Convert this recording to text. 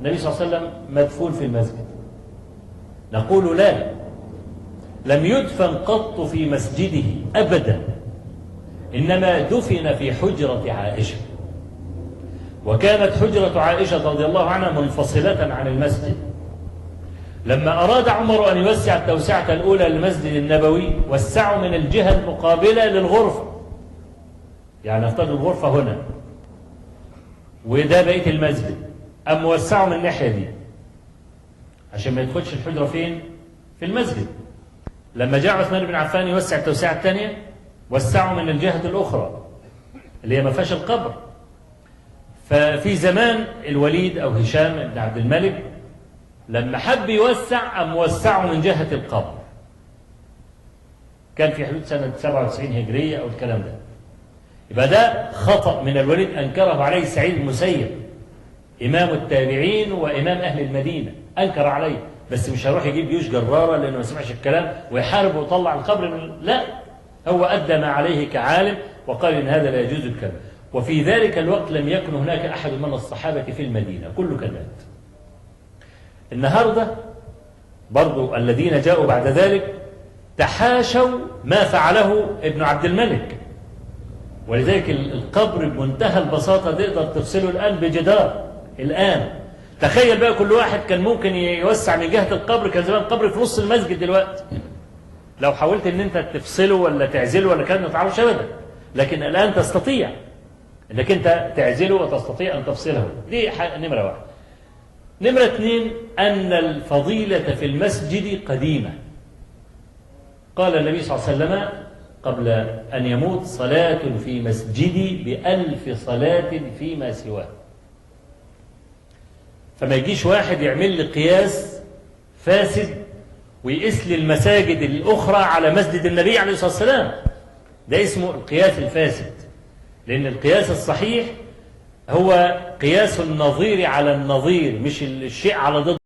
النبي صلى الله عليه وسلم مدفون في المسجد؟ نقول لا، لم يدفن قط في مسجده أبدا، إنما دفن في حجرة عائشة، وكانت حجرة عائشة رضي الله عنها منفصلة عن المسجد. لما أراد عمر أن يوسع التوسعة الأولى للمسجد النبوي وسعوا من الجهة المقابلة للغرفة، يعني افترض الغرفة هنا وده بقية المسجد، أم وسعوا من الناحية دي عشان ما يدخلش الحجرة فين؟ في المسجد. لما جاء عثمان بن عفان يوسع التوسعة الثانية وسعوا من الجهة الأخرى اللي هي ما فيهاش القبر. ففي زمان الوليد أو هشام بن عبد الملك لما حب يوسع أم وسعوا من جهة القبر، كان في حدود سنة 97 هجرية أو الكلام ده. يبقى ده خطأ من الوليد أنكره عليه سعيد المسيب إمام التابعين وإمام أهل المدينة، أنكر عليه، بس مش هيروح يجيب جيوش جرارة لأنه ما سمعش الكلام ويحارب ويطلع القبر لا، هو أدى ما عليه كعالم وقال إن هذا لا يجوز الكلام. وفي ذلك الوقت لم يكن هناك أحد من الصحابة في المدينة، كله كان مات. النهاردة برضو الذين جاءوا بعد ذلك تحاشوا ما فعله ابن عبد الملك، ولذلك القبر بمنتهى البساطة تقدر تفصله الآن بجدار. الآن تخيل بقى كل واحد كان ممكن يوسع من جهة القبر، كان زمان القبر في نص المسجد دلوقتي، لو حاولت ان انت تفصله ولا تعزله ولا كان ما تعرفش ابدا، لكن الآن تستطيع انك انت تعزله وتستطيع ان تفصله. دي نمرة واحد. نمرة اثنين، أن الفضيلة في المسجد قديمة. قال النبي صلى الله عليه وسلم قبل أن يموت: صلاة في مسجدي ب1000 صلاة فيما سواه. فما يجيش واحد يعمل لي قياس فاسد ويقيس لي المساجد الأخرى على مسجد النبي عليه الصلاة والسلام، ده اسمه القياس الفاسد. لأن القياس الصحيح هو قياس النظير على النظير، مش الشيء على ضد